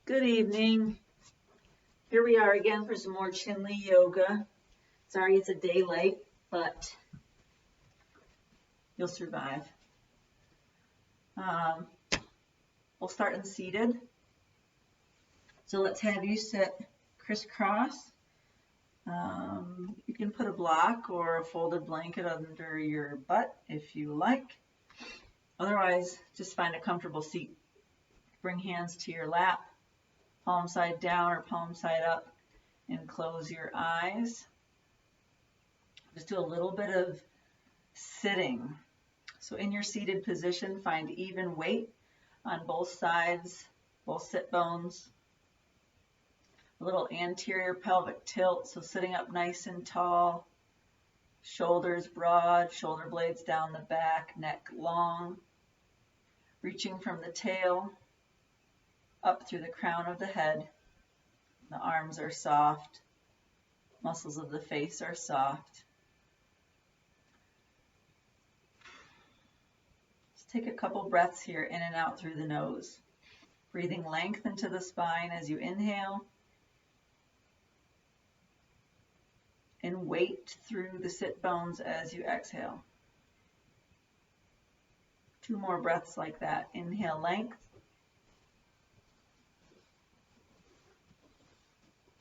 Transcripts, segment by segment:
Good evening. Here we are again for some more Chinle Yoga. Sorry it's a day late, but you'll survive. We'll start in seated. So let's have you sit crisscross. You can put a block or a folded blanket under your butt if you like. Otherwise, just find a comfortable seat. Bring hands to your lap, palm side down or palm side up, and close your eyes. Just do a little bit of sitting. So in your seated position, find even weight on both sides, both sit bones. A little anterior pelvic tilt, so sitting up nice and tall, shoulders broad, shoulder blades down the back, neck long, reaching from the tail up through the crown of the head. The arms are soft, muscles of the face are soft. Let's take a couple breaths here in and out through the nose. Breathing length into the spine as you inhale, and weight through the sit bones as you exhale. 2 more breaths like that. Inhale length,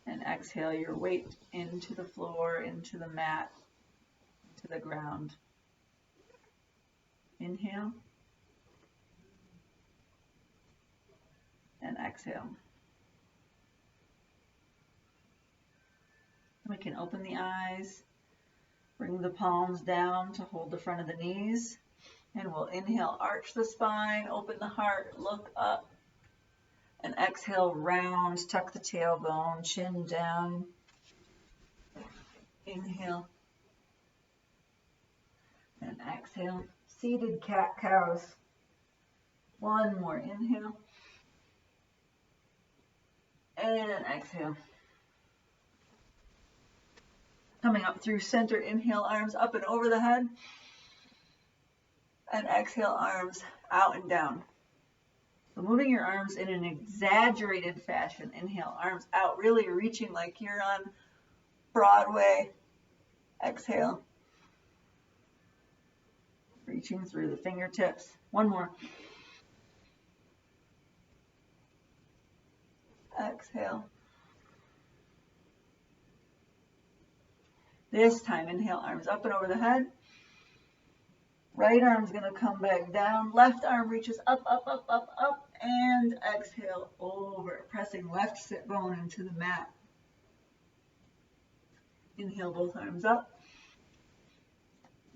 and exhale your weight into the floor, into the mat, to the ground. Inhale, and exhale. We can open the eyes, bring the palms down to hold the front of the knees, and we'll inhale, arch the spine, open the heart, look up, and exhale, round, tuck the tailbone, chin down. Inhale, and exhale. Seated cat-cows. 1 more, inhale, and exhale. Coming up through center, inhale, arms up and over the head, and exhale, arms out and down. So moving your arms in an exaggerated fashion. Inhale, arms out, really reaching like you're on Broadway. Exhale, reaching through the fingertips. 1 more. Exhale. This time, inhale, arms up and over the head. Right arm's going to come back down. Left arm reaches up, up, up, up, up, and exhale over, pressing left sit bone into the mat. Inhale, both arms up.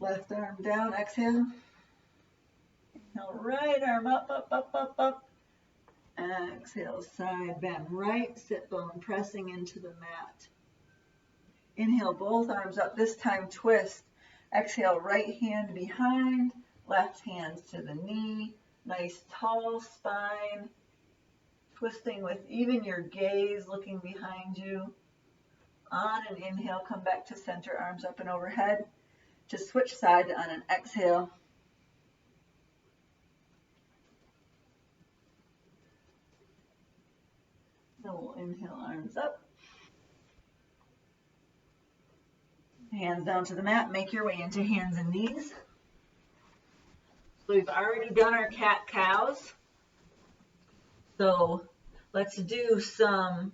Left arm down, exhale. Inhale, right arm up, up, up, up, up. Exhale, side bend, right sit bone pressing into the mat. Inhale, both arms up, this time twist. Exhale, right hand behind, left hand to the knee. Nice tall spine. Twisting with even your gaze looking behind you. On an inhale, come back to center, arms up and overhead. Just switch side on an exhale. Then we'll inhale, arms up. Hands down to the mat, make your way into hands and knees. So we've already done our cat-cows. So let's do some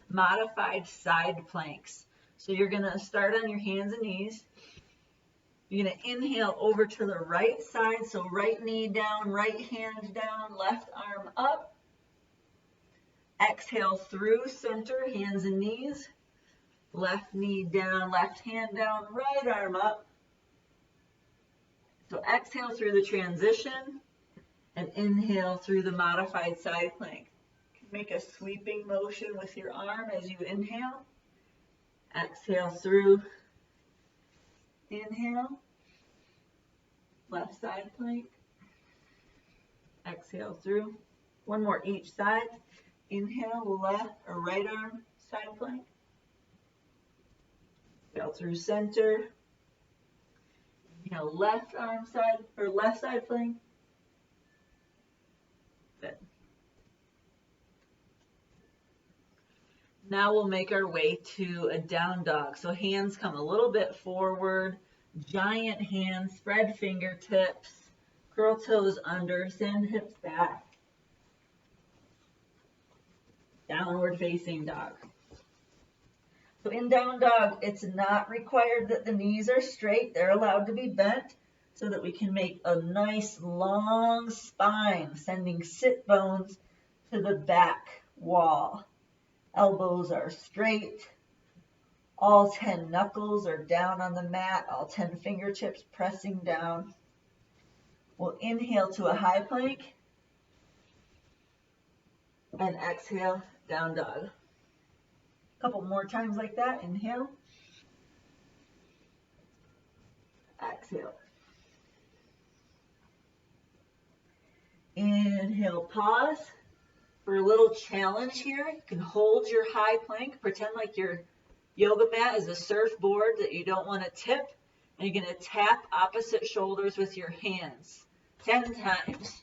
modified side planks. So you're going to start on your hands and knees. You're going to inhale over to the right side. So right knee down, right hand down, left arm up. Exhale through center, hands and knees. Left knee down, left hand down, right arm up. So exhale through the transition and inhale through the modified side plank. Make a sweeping motion with your arm as you inhale. Exhale through. Inhale. Left side plank. Exhale through. 1 more each side. Inhale, left or right arm side plank. Exhale through center. Inhale, left arm side or left side plank. Good. Now we'll make our way to a down dog. So hands come a little bit forward, giant hands, spread fingertips, curl toes under, send hips back. Downward facing dog. So in down dog, it's not required that the knees are straight. They're allowed to be bent so that we can make a nice long spine, sending sit bones to the back wall. Elbows are straight. All 10 knuckles are down on the mat. All 10 fingertips pressing down. We'll inhale to a high plank and exhale, down dog. A couple more times like that. Inhale. Exhale. Inhale, pause. For a little challenge here, you can hold your high plank, pretend like your yoga mat is a surfboard that you don't want to tip, and you're going to tap opposite shoulders with your hands 10 times.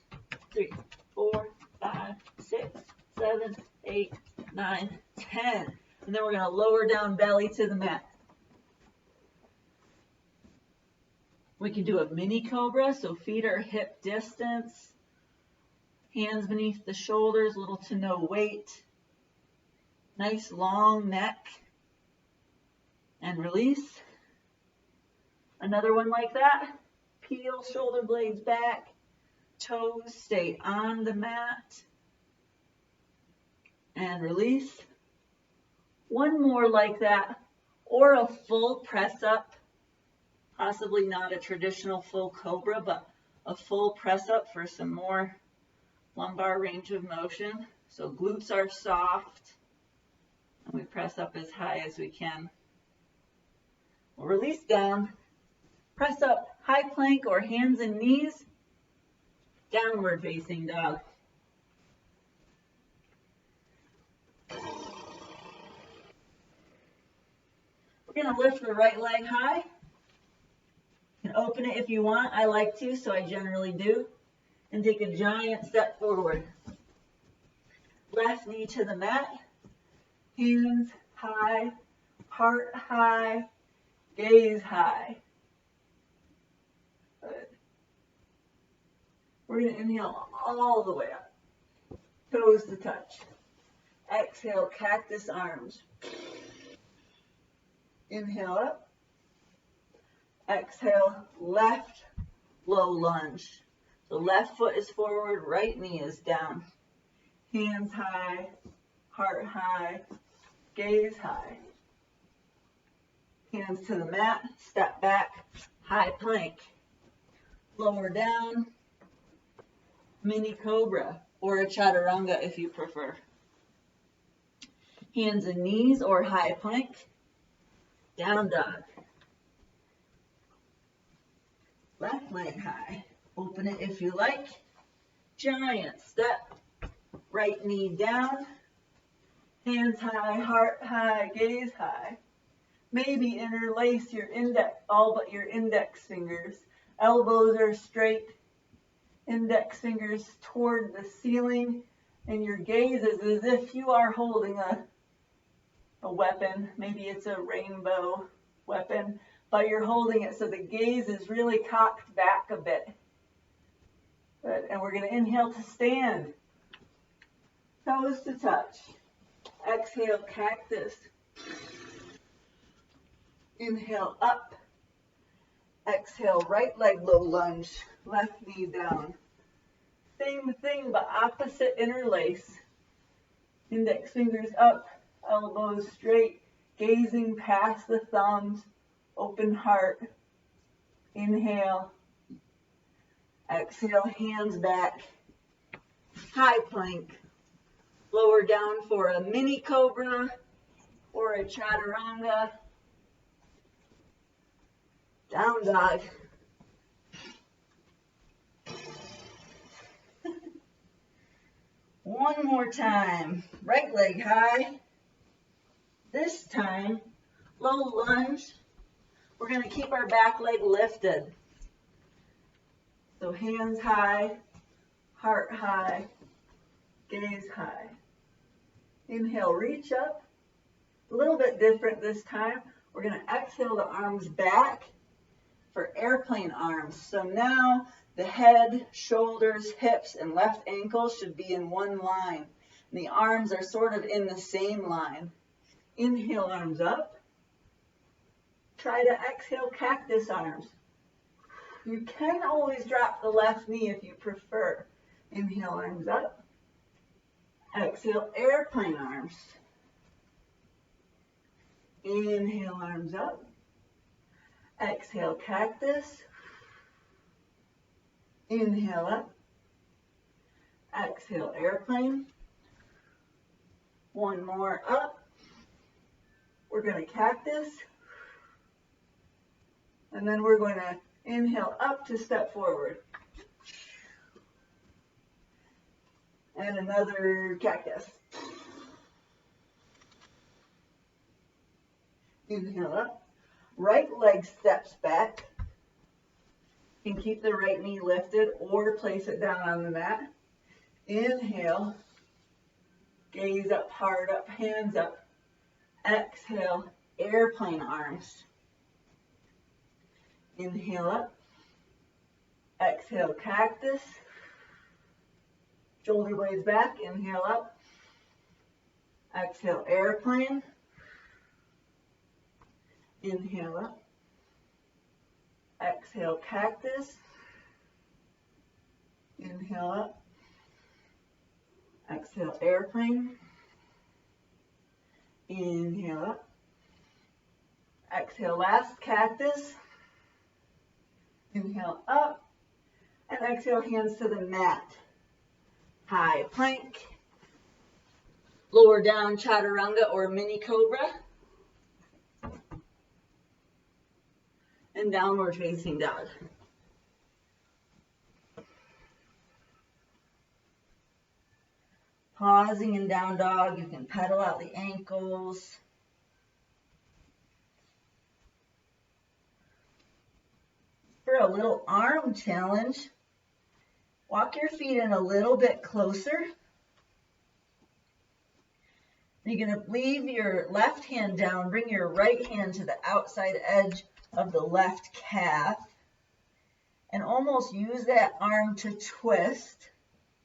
3, 4, 5, 6, 7, 8, 9, 10. And then we're going to lower down belly to the mat. We can do a mini cobra, so feet are hip distance. Hands beneath the shoulders, little to no weight. Nice long neck. And release. Another one like that. Peel shoulder blades back. Toes stay on the mat. And release. One more like that. Or a full press up. Possibly not a traditional full cobra, but a full press up for some more lumbar range of motion. So glutes are soft, and we press up as high as we can. We'll release down, press up, high plank or hands and knees, downward facing dog. We're going to lift the right leg high. You can open it if you want. I like to, so I generally do. And take a giant step forward. Left knee to the mat. Hands high, heart high, gaze high. Good. We're going to inhale all the way up. Toes to touch. Exhale, cactus arms. Inhale up. Exhale, left low lunge. So left foot is forward, right knee is down. Hands high, heart high, gaze high. Hands to the mat, step back, high plank. Lower down, mini cobra, or a chaturanga if you prefer. Hands and knees or high plank, down dog. Left leg high. Open it if you like. Giant step. Right knee down. Hands high, heart high, gaze high. Maybe interlace your index, all but your index fingers. Elbows are straight. Index fingers toward the ceiling. And your gaze is as if you are holding a weapon. Maybe it's a rainbow weapon. But you're holding it so the gaze is really cocked back a bit. Good. And we're going to inhale to stand. Toes to touch. Exhale, cactus. Inhale up. Exhale, right leg low lunge. Left knee down. Same thing, but opposite interlace. Index fingers up. Elbows straight. Gazing past the thumbs. Open heart. Inhale. Exhale, hands back. High plank. Lower down for a mini cobra or a chaturanga. Down dog. One more time. Right leg high. This time, low lunge. We're going to keep our back leg lifted. So hands high, heart high, gaze high. Inhale, reach up. A little bit different this time. We're going to exhale the arms back for airplane arms. So now the head, shoulders, hips, and left ankle should be in one line. And the arms are sort of in the same line. Inhale, arms up. Try to exhale, cactus arms. You can always drop the left knee if you prefer. Inhale, arms up. Exhale, airplane arms. Inhale, arms up. Exhale, cactus. Inhale up. Exhale, airplane. One more up. We're going to cactus. And then we're going to inhale up to step forward. And another cactus. Inhale up. Right leg steps back. You can keep the right knee lifted or place it down on the mat. Inhale. Gaze up, hard up, hands up. Exhale, airplane arms. Inhale up. Exhale, cactus. Shoulder blades back. Inhale up. Exhale, airplane. Inhale up. Exhale, cactus. Inhale up. Exhale, airplane. Inhale up. Exhale, last cactus. Inhale up. And exhale, hands to the mat. High plank. Lower down chaturanga or mini cobra. And downward facing dog. Pausing in down dog, you can pedal out the ankles. For a little arm challenge, walk your feet in a little bit closer. You're going to leave your left hand down, bring your right hand to the outside edge of the left calf, and almost use that arm to twist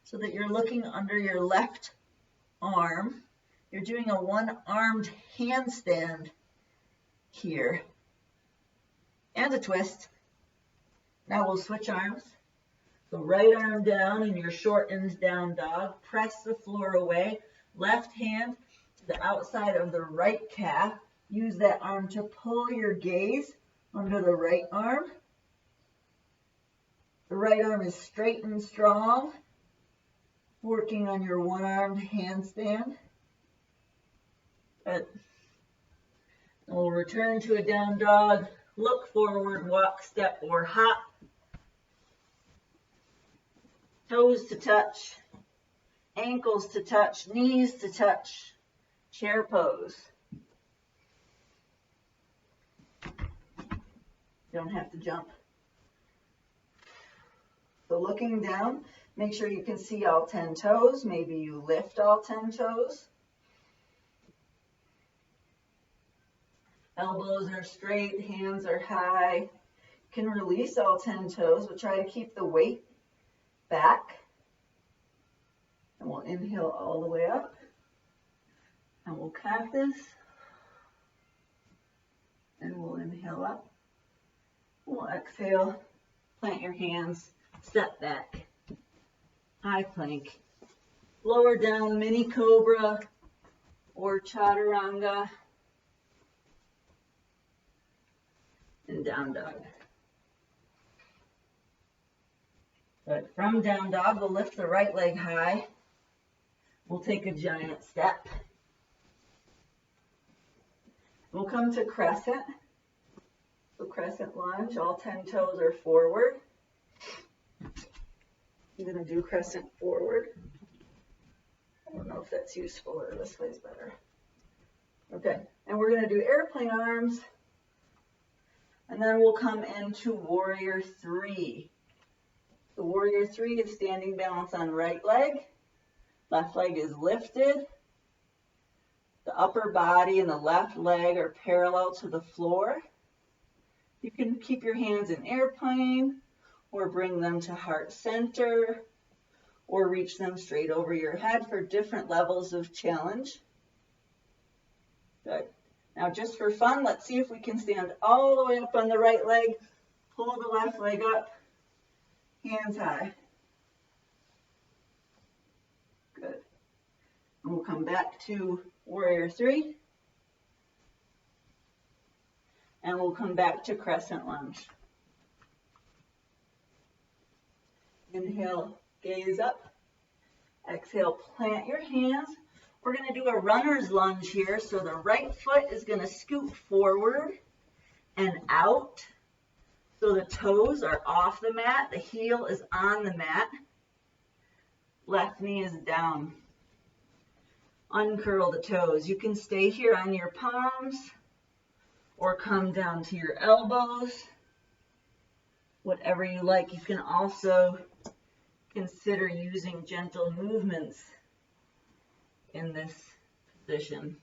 so that you're looking under your left arm. You're doing a one-armed handstand here. And a twist. Now we'll switch arms. So right arm down in your shortened down dog. Press the floor away. Left hand to the outside of the right calf. Use that arm to pull your gaze under the right arm. The right arm is straight and strong. Working on your one-armed handstand. Good. And we'll return to a down dog. Look forward, walk, step, or hop. Toes to touch. Ankles to touch. Knees to touch. Chair pose. Don't have to jump. So looking down, make sure you can see all 10 toes. Maybe you lift all 10 toes. Elbows are straight, hands are high. You can release all 10 toes, but try to keep the weight back. And we'll inhale all the way up. And we'll cactus. And we'll inhale up. We'll exhale, plant your hands, step back, high plank, lower down mini cobra or chaturanga, and down dog. Good. From down dog, we'll lift the right leg high. We'll take a giant step. We'll come to crescent. So crescent lunge, all 10 toes are forward. I'm going to do crescent forward. I don't know if that's useful or this way's better. Okay, and we're going to do airplane arms. And then we'll come into warrior 3. The warrior 3 is standing balance on right leg. Left leg is lifted. The upper body and the left leg are parallel to the floor. You can keep your hands in airplane or bring them to heart center or reach them straight over your head for different levels of challenge. Good. Now just for fun, let's see if we can stand all the way up on the right leg. Pull the left leg up, hands high. Good. And we'll come back to warrior three. And we'll come back to crescent lunge. Inhale, gaze up. Exhale, plant your hands. We're going to do a runner's lunge here. So the right foot is going to scoot forward and out. So the toes are off the mat. The heel is on the mat. Left knee is down. Uncurl the toes. You can stay here on your palms or come down to your elbows. Whatever you like. You can also consider using gentle movements in this position.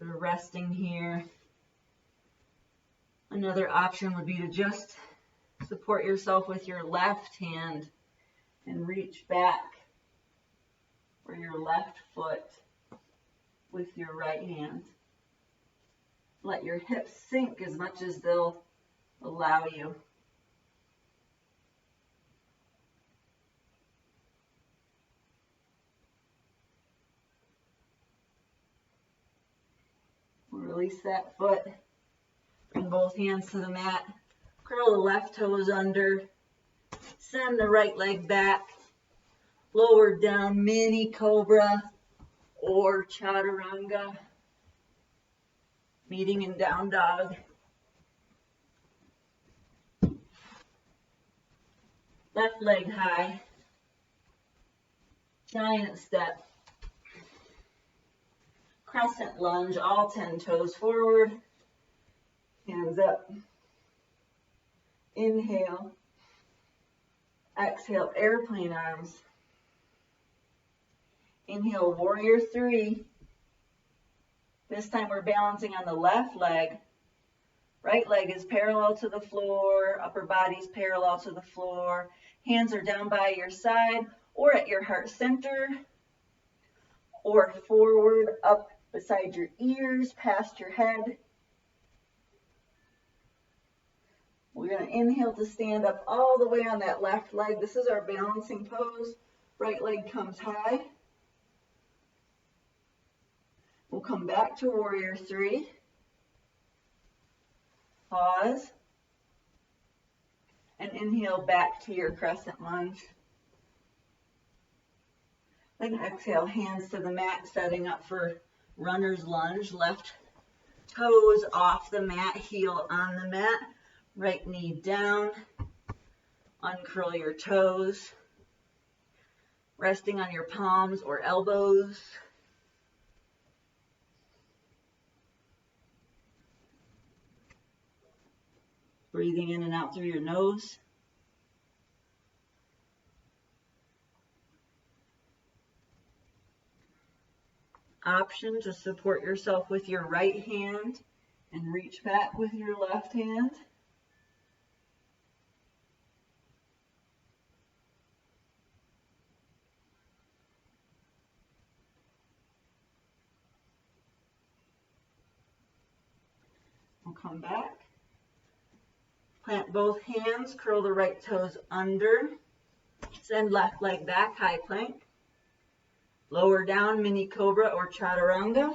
We're resting here. Another option would be to just support yourself with your left hand and reach back for your left foot with your right hand. Let your hips sink as much as they'll allow you. Release that foot. Bring both hands to the mat. Curl the left toes under. Send the right leg back. Lower down, mini cobra or chaturanga. Meeting in down dog. Left leg high. Giant step. Crescent lunge, all 10 toes forward. Hands up. Inhale. Exhale, airplane arms. Inhale, warrior three. This time we're balancing on the left leg. Right leg is parallel to the floor. Upper body's parallel to the floor. Hands are down by your side or at your heart center. Or forward, up beside your ears, past your head. We're going to inhale to stand up all the way on that left leg. This is our balancing pose. Right leg comes high. We'll come back to warrior three. Pause. And inhale back to your crescent lunge. Then exhale, hands to the mat, setting up for runner's lunge. Left toes off the mat, heel on the mat. Right knee down. Uncurl your toes. Resting on your palms or elbows. Breathing in and out through your nose. Option to support yourself with your right hand and reach back with your left hand. We'll come back. Plant both hands, curl the right toes under. Send left leg back, high plank. Lower down, mini cobra or chaturanga.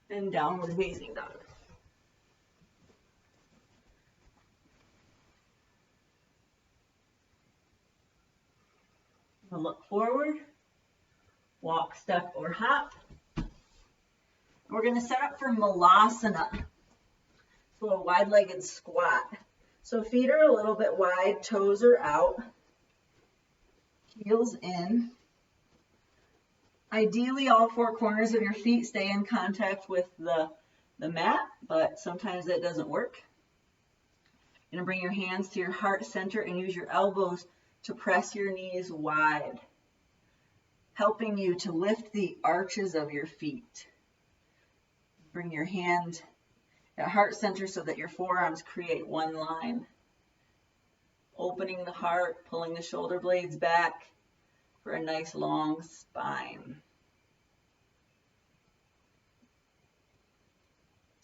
And downward facing dog. We'll look forward, walk, step, or hop. We're going to set up for malasana. So a wide-legged squat. So feet are a little bit wide, toes are out, heels in. Ideally, all four corners of your feet stay in contact with the mat, but sometimes that doesn't work. You're going to bring your hands to your heart center and use your elbows to press your knees wide, helping you to lift the arches of your feet. Bring your hand at heart center so that your forearms create one line. Opening the heart, pulling the shoulder blades back for a nice long spine.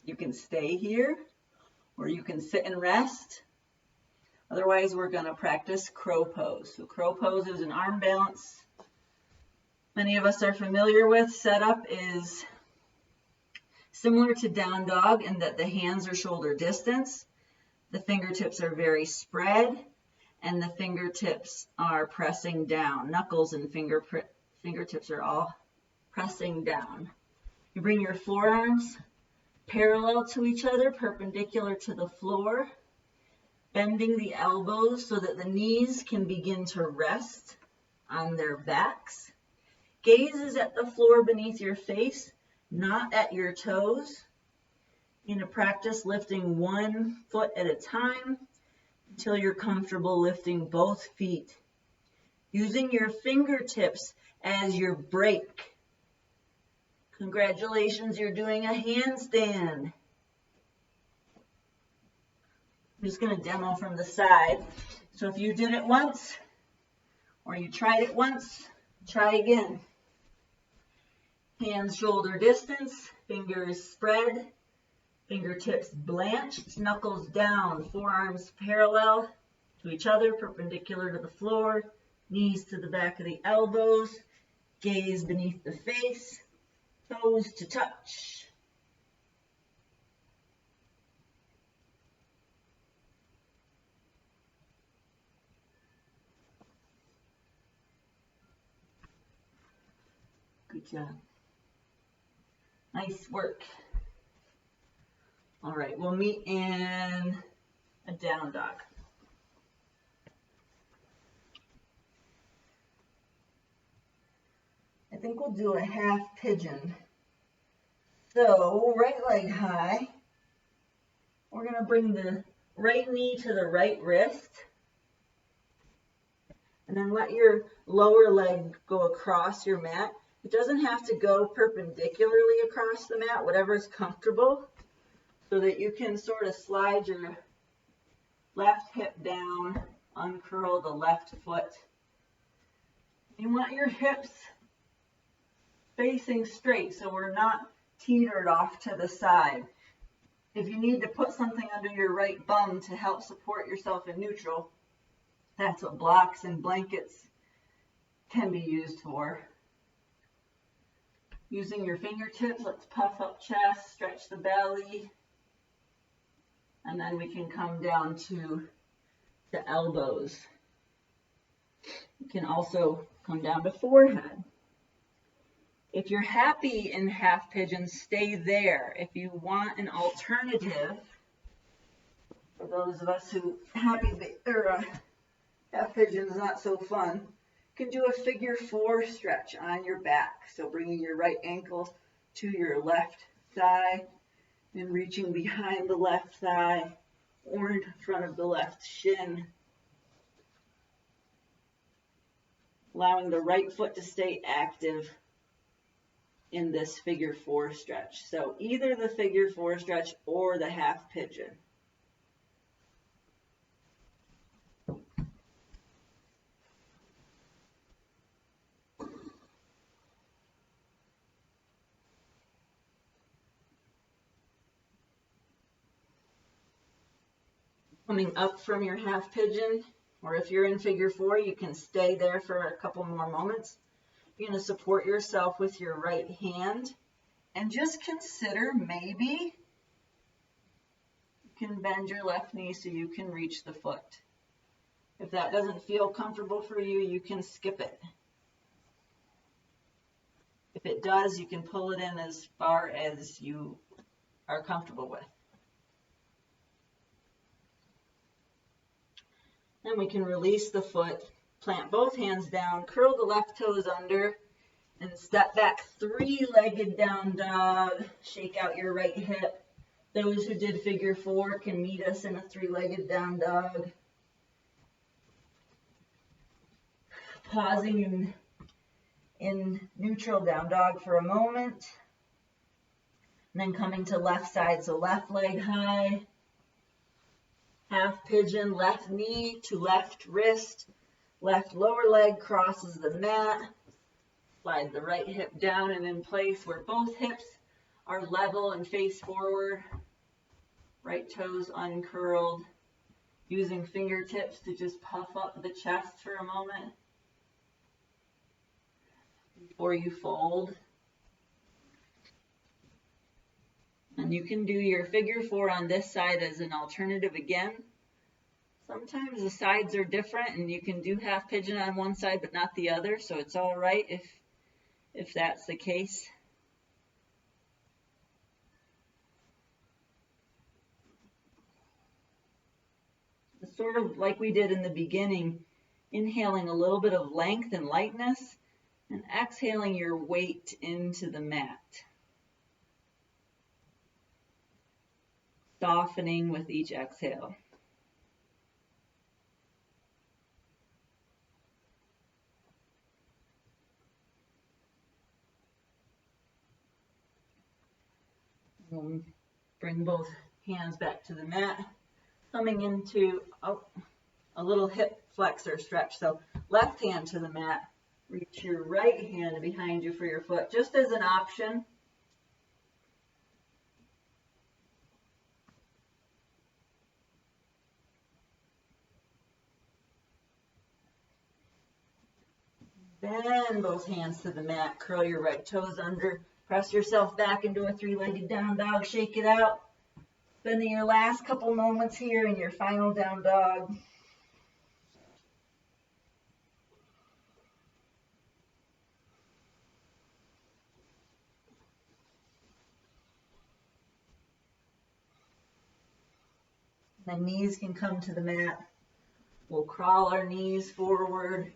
You can stay here or you can sit and rest. Otherwise, we're going to practice crow pose. So crow pose is an arm balance. Many of us are familiar with. Setup is similar to down dog in that the hands are shoulder distance. The fingertips are very spread and the fingertips are pressing down. Knuckles and fingertips are all pressing down. You bring your forearms parallel to each other, perpendicular to the floor, bending the elbows so that the knees can begin to rest on their backs. Gaze is at the floor beneath your face, not at your toes. You're going to practice lifting one foot at a time until you're comfortable lifting both feet. Using your fingertips as your brake. Congratulations, you're doing a handstand. I'm just going to demo from the side. So if you did it once, or you tried it once, try again. Hands shoulder distance, fingers spread, fingertips blanched, knuckles down, forearms parallel to each other, perpendicular to the floor, knees to the back of the elbows, gaze beneath the face, toes to touch. Good job. Nice work. All right, we'll meet in a down dog. I think we'll do a half pigeon. So, right leg high. We're going to bring the right knee to the right wrist. And then let your lower leg go across your mat. It doesn't have to go perpendicularly across the mat, whatever is comfortable, so that you can sort of slide your left hip down, uncurl the left foot. You want your hips facing straight so we're not teetered off to the side. If you need to put something under your right bum to help support yourself in neutral, that's what blocks and blankets can be used for. Using your fingertips, let's puff up chest, stretch the belly, and then we can come down to the elbows. You can also come down to forehead. If you're happy in half pigeon, stay there. If you want an alternative, for those of us who half pigeon is not so fun, you can do a figure four stretch on your back. So bringing your right ankle to your left thigh and reaching behind the left thigh or in front of the left shin. Allowing the right foot to stay active in this figure four stretch. So either the figure four stretch or the half pigeon. Coming up from your half pigeon, or if you're in figure four, you can stay there for a couple more moments. You're going to support yourself with your right hand and just consider maybe you can bend your left knee so you can reach the foot. If that doesn't feel comfortable for you, you can skip it. If it does, you can pull it in as far as you are comfortable with. Then we can release the foot, plant both hands down, curl the left toes under, and step back three-legged down dog. Shake out your right hip, Those who did figure 4 can meet us in a 3-legged down dog. Pausing in neutral down dog for a moment. And then coming to left side, so left leg high. Half pigeon, left knee to left wrist. Left lower leg crosses the mat. Slide the right hip down and in place where both hips are level and face forward. Right toes uncurled. Using fingertips to just puff up the chest for a moment before you fold. And you can do your figure 4 on this side as an alternative again. Sometimes the sides are different and you can do half pigeon on one side but not the other, so it's all right if that's the case. It's sort of like we did in the beginning, inhaling a little bit of length and lightness and exhaling your weight into the mat. Softening with each exhale. We'll bring both hands back to the mat, coming into a little hip flexor stretch. So left hand to the mat, reach your right hand behind you for your foot, just as an option. Bend both hands to the mat, curl your right toes under, press yourself back into a 3-legged down dog, shake it out. Spending your last couple moments here in your final down dog. The knees can come to the mat. We'll crawl our knees forward.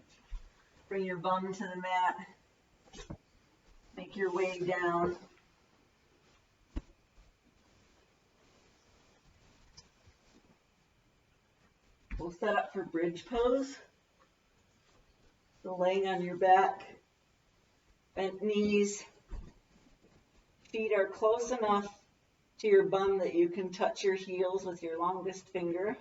Bring your bum to the mat. Make your way down. We'll set up for bridge pose. So laying on your back, bent knees. Feet are close enough to your bum that you can touch your heels with your longest finger.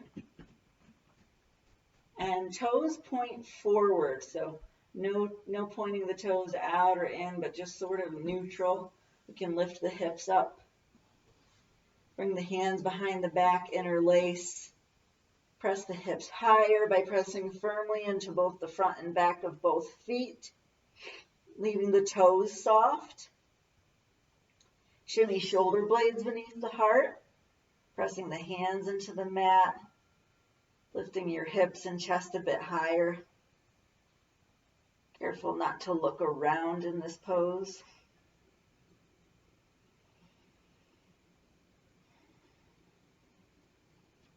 And toes point forward, so no pointing the toes out or in, but just sort of neutral. We can lift the hips up. Bring the hands behind the back, interlace. Press the hips higher by pressing firmly into both the front and back of both feet, leaving the toes soft. Shimmy shoulder blades beneath the heart, pressing the hands into the mat, lifting your hips and chest a bit higher. Careful not to look around in this pose.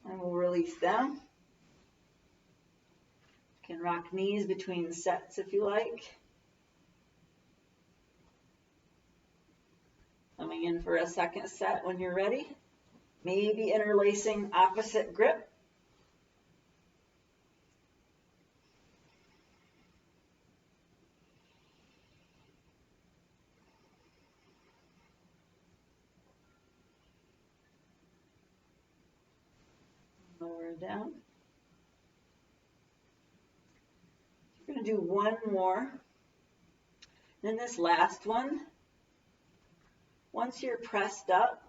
And we'll release down. You can rock knees between sets if you like. Coming in for a second set when you're ready. Maybe interlacing opposite grip. Lower down. We're going to do one more. Then this last one, once you're pressed up,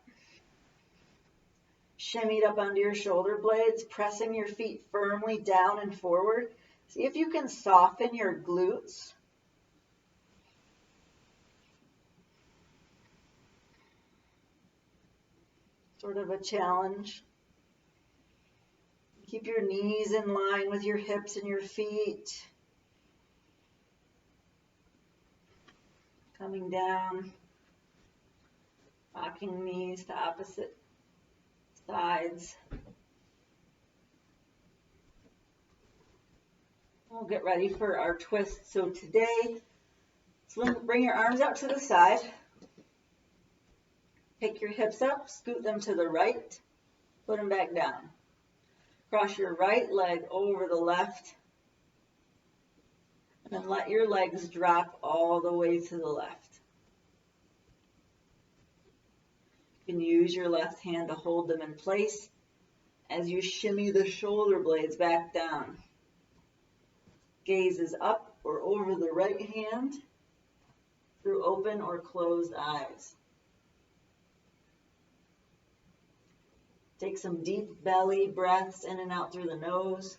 shimmied up under your shoulder blades, pressing your feet firmly down and forward. See if you can soften your glutes. Sort of a challenge. Keep your knees in line with your hips and your feet. Coming down. Rocking knees to opposite sides. We'll get ready for our twist. So today, bring your arms out to the side. Pick your hips up, scoot them to the right, put them back down. Cross your right leg over the left, and then let your legs drop all the way to the left. You can use your left hand to hold them in place as you shimmy the shoulder blades back down. Gaze is up or over the right hand through open or closed eyes. Take some deep belly breaths in and out through the nose.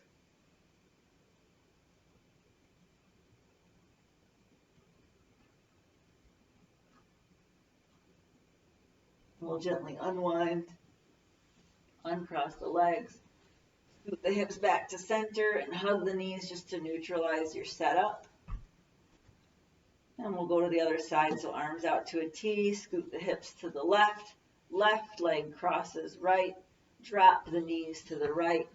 We'll gently unwind, uncross the legs, scoot the hips back to center and hug the knees just to neutralize your setup. And we'll go to the other side, so arms out to a T, scoot the hips to the left, left leg crosses right, drop the knees to the right.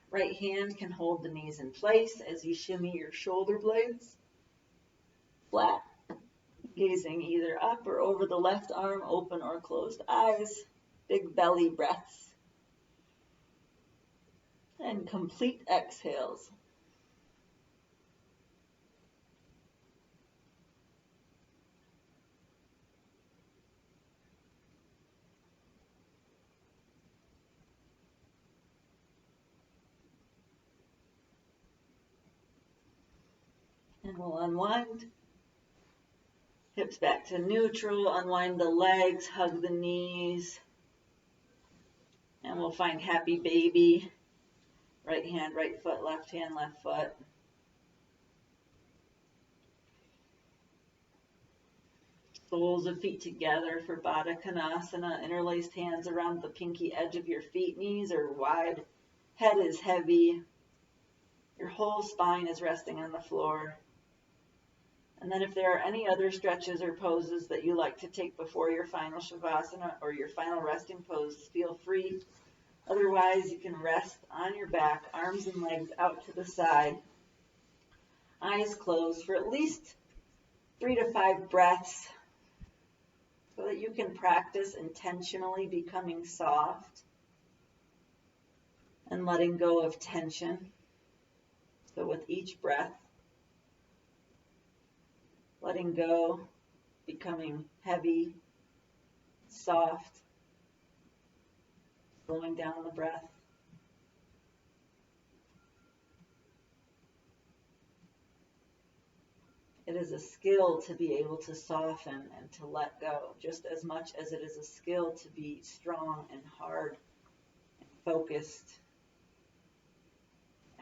Right hand can hold the knees in place as you shimmy your shoulder blades flat. Gazing either up or over the left arm, open or closed eyes, big belly breaths, and complete exhales. And we'll unwind. Hips back to neutral, unwind the legs, hug the knees. And we'll find happy baby. Right hand, right foot, left hand, left foot. Soles of feet together for Baddha Konasana. Interlaced hands around the pinky edge of your feet. Knees are wide. Head is heavy. Your whole spine is resting on the floor. And then if there are any other stretches or poses that you like to take before your final Shavasana or your final resting pose, feel free. Otherwise, you can rest on your back, arms and legs out to the side, eyes closed for at least 3 to 5 breaths so that you can practice intentionally becoming soft and letting go of tension. So with each breath, letting go, becoming heavy, soft, slowing down the breath. It is a skill to be able to soften and to let go, just as much as it is a skill to be strong and hard, and focused,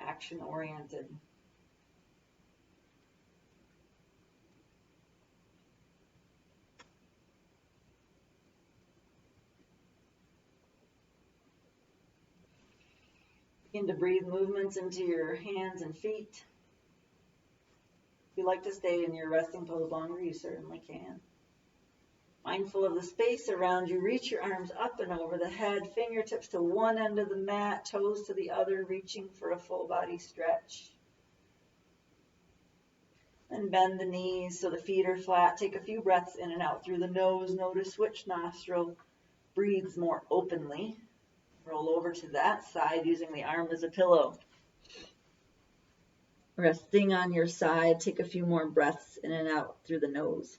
action-oriented. Begin to breathe movements into your hands and feet. If you like to stay in your resting pose longer, you certainly can. Mindful of the space around you, reach your arms up and over the head, fingertips to one end of the mat, toes to the other, reaching for a full body stretch. Then bend the knees so the feet are flat. Take a few breaths in and out through the nose. Notice which nostril breathes more openly. Roll over to that side using the arm as a pillow. Resting on your side, take a few more breaths in and out through the nose.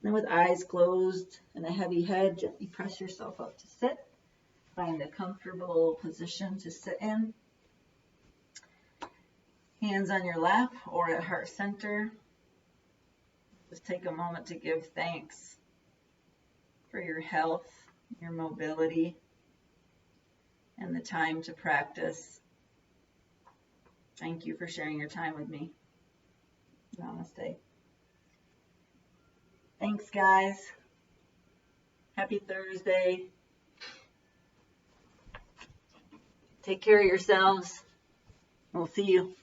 Then with eyes closed and a heavy head, gently press yourself up to sit. Find a comfortable position to sit in. Hands on your lap or at heart center. Just take a moment to give thanks for your health, your mobility, and the time to practice. Thank you for sharing your time with me. Namaste. Thanks, guys. Happy Thursday. Take care of yourselves. We'll see you.